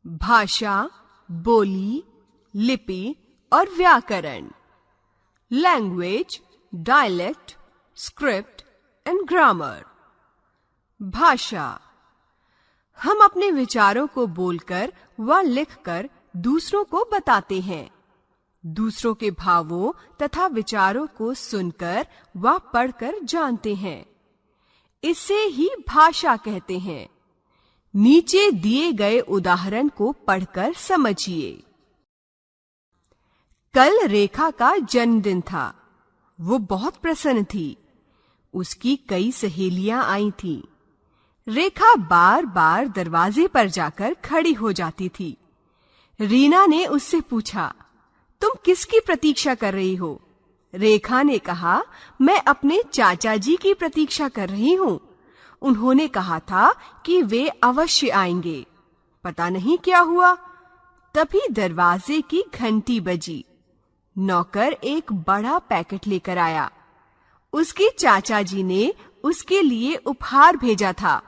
भाषा, बोली, लिपि और व्याकरण। Language, dialect, script and grammar. भाषा, हम अपने विचारों को बोलकर व लिखकर दूसरों को बताते हैं। दूसरों के भावों तथा विचारों को सुनकर व पढ़कर जानते हैं। इसे ही भाषा कहते हैं। नीचे दिए गए उदाहरण को पढ़कर समझिए। कल रेखा का जन्मदिन था। वो बहुत प्रसन्न थी। उसकी कई सहेलियां आई थीं। रेखा बार बार दरवाजे पर जाकर खड़ी हो जाती थी। रीना ने उससे पूछा, तुम किसकी प्रतीक्षा कर रही हो? रेखा ने कहा, मैं अपने चाचा जी की प्रतीक्षा कर रही हूँ। उन्होंने कहा था कि वे अवश्य आएंगे। पता नहीं क्या हुआ। तभी दरवाजे की घंटी बजी। नौकर एक बड़ा पैकेट लेकर आया। उसके चाचा जी ने उसके लिए उपहार भेजा था।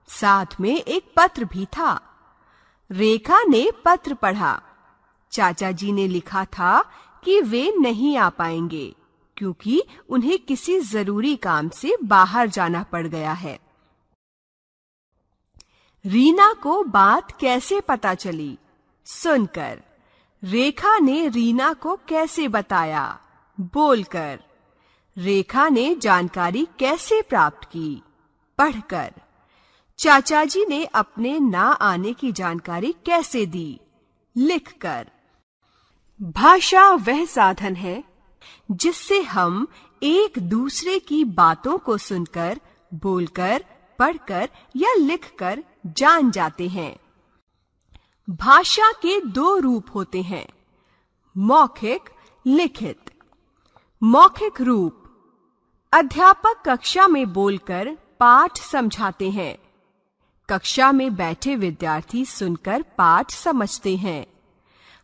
साथ में एक पत्र भी था। रेखा ने पत्र पढ़ा। चाचा जी ने लिखा था कि वे नहीं आ पाएंगे क्योंकि उन्हें किसी जरूरी काम से बाहर जाना पड़ गया है। रीना को बात कैसे पता चली? सुनकर। रेखा ने रीना को कैसे बताया? बोलकर। रेखा ने जानकारी कैसे प्राप्त की? पढ़कर। चाचा जी ने अपने ना आने की जानकारी कैसे दी? लिखकर। भाषा वह साधन है जिससे हम एक दूसरे की बातों को सुनकर, बोलकर, पढ़कर या लिखकर जान जाते हैं। भाषा के दो रूप होते हैं, मौखिक, लिखित। मौखिक रूप, अध्यापक कक्षा में बोलकर पाठ समझाते हैं। कक्षा में बैठे विद्यार्थी सुनकर पाठ समझते हैं।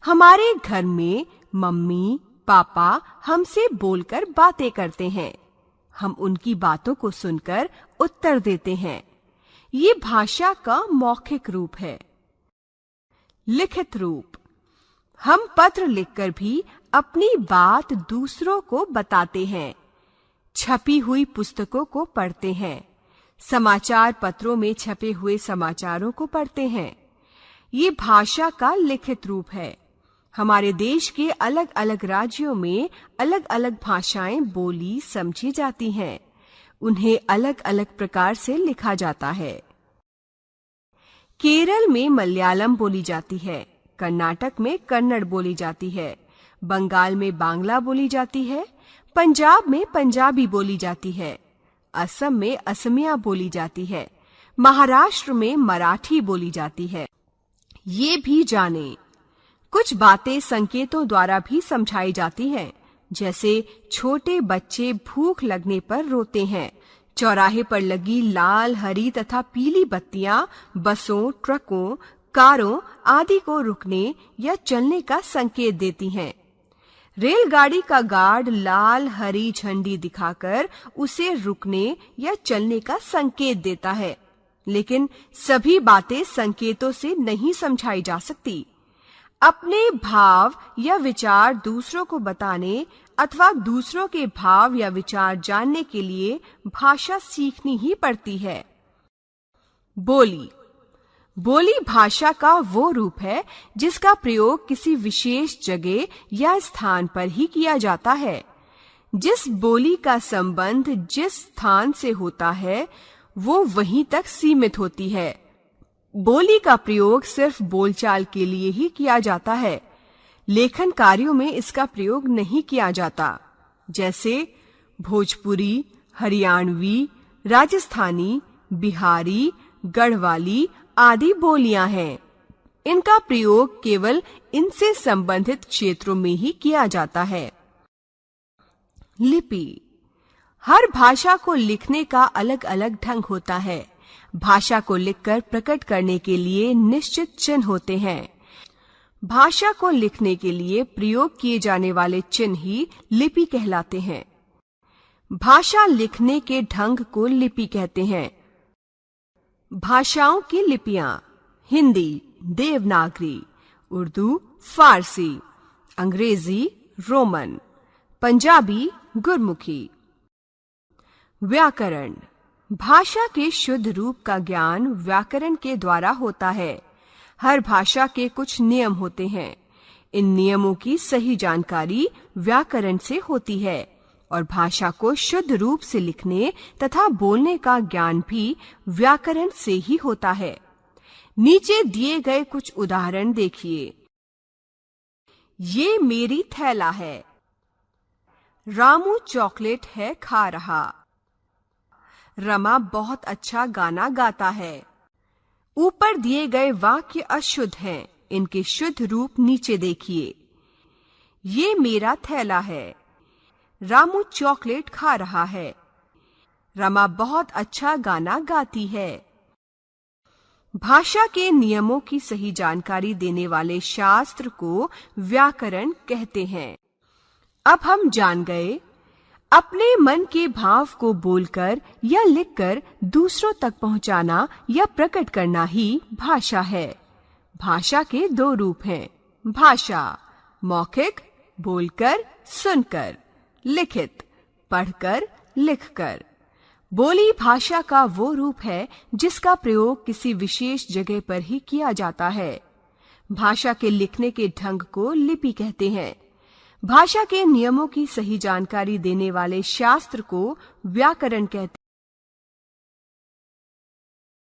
हमारे घर में मम्मी, पापा हमसे बोलकर बातें करते हैं। हम उनकी बातों को सुनकर उत्तर देते हैं। ये भाषा का मौखिक रूप है। लिखित रूप, हम पत्र लिखकर भी अपनी बात दूसरों को बताते हैं। छपी हुई पुस्तकों को पढ़ते हैं। समाचार पत्रों में छपे हुए समाचारों को पढ़ते हैं। ये भाषा का लिखित रूप है। हमारे देश के अलग अलग राज्यों में अलग अलग भाषाएं बोली समझी जाती हैं। उन्हें अलग अलग प्रकार से लिखा जाता है। केरल में मलयालम बोली जाती है। कर्नाटक में कन्नड़ बोली जाती है। बंगाल में बांग्ला बोली जाती है। पंजाब में पंजाबी बोली जाती है। असम में असमिया बोली जाती है। महाराष्ट्र में मराठी बोली जाती है। ये भी जाने, कुछ बातें संकेतों द्वारा भी समझाई जाती हैं। जैसे छोटे बच्चे भूख लगने पर रोते हैं। चौराहे पर लगी लाल, हरी तथा पीली बत्तियां बसों, ट्रकों, कारों आदि को रुकने या चलने का संकेत देती हैं। रेलगाड़ी का गार्ड लाल हरी झंडी दिखाकर उसे रुकने या चलने का संकेत देता है। लेकिन सभी बातें संकेतों से नहीं समझाई जा सकती। अपने भाव या विचार दूसरों को बताने अथवा दूसरों के भाव या विचार जानने के लिए भाषा सीखनी ही पड़ती है। बोली, बोली भाषा का वो रूप है जिसका प्रयोग किसी विशेष जगह या स्थान पर ही किया जाता है। जिस बोली का संबंध जिस स्थान से होता है वो वहीं तक सीमित होती है। बोली का प्रयोग सिर्फ बोलचाल के लिए ही किया जाता है। लेखन कार्यों में इसका प्रयोग नहीं किया जाता। जैसे भोजपुरी, हरियाणवी, राजस्थानी, बिहारी, गढ़वाली आदि बोलियां हैं। इनका प्रयोग केवल इनसे संबंधित क्षेत्रों में ही किया जाता है। लिपि, हर भाषा को लिखने का अलग अलग ढंग होता है। भाषा को लिखकर प्रकट करने के लिए निश्चित चिन्ह होते हैं। भाषा को लिखने के लिए प्रयोग किए जाने वाले चिन्ह ही लिपि कहलाते हैं। भाषा लिखने के ढंग को लिपि कहते हैं। भाषाओं की लिपियां, हिंदी, देवनागरी, उर्दू फारसी, अंग्रेजी रोमन, पंजाबी गुरमुखी। व्याकरण। भाषा के शुद्ध रूप का ज्ञान व्याकरण के द्वारा होता है। हर भाषा के कुछ नियम होते हैं। इन नियमों की सही जानकारी व्याकरण से होती है और भाषा को शुद्ध रूप से लिखने तथा बोलने का ज्ञान भी व्याकरण से ही होता है। नीचे दिए गए कुछ उदाहरण देखिए। ये मेरी थैला है। रामू चॉकलेट है खा रहा। रमा बहुत अच्छा गाना गाता है। ऊपर दिए गए वाक्य अशुद्ध हैं। इनके शुद्ध रूप नीचे देखिए। ये मेरा थैला है। रामू चॉकलेट खा रहा है। रमा बहुत अच्छा गाना गाती है। भाषा के नियमों की सही जानकारी देने वाले शास्त्र को व्याकरण कहते हैं। अब हम जान गए, अपने मन के भाव को बोलकर या लिखकर दूसरों तक पहुंचाना या प्रकट करना ही भाषा है। भाषा के दो रूप हैं। भाषा मौखिक, बोलकर, सुनकर, लिखित, पढ़कर, लिखकर। बोली भाषा का वो रूप है जिसका प्रयोग किसी विशेष जगह पर ही किया जाता है। भाषा के लिखने के ढंग को लिपि कहते हैं। भाषा के नियमों की सही जानकारी देने वाले शास्त्र को व्याकरण कहते हैं।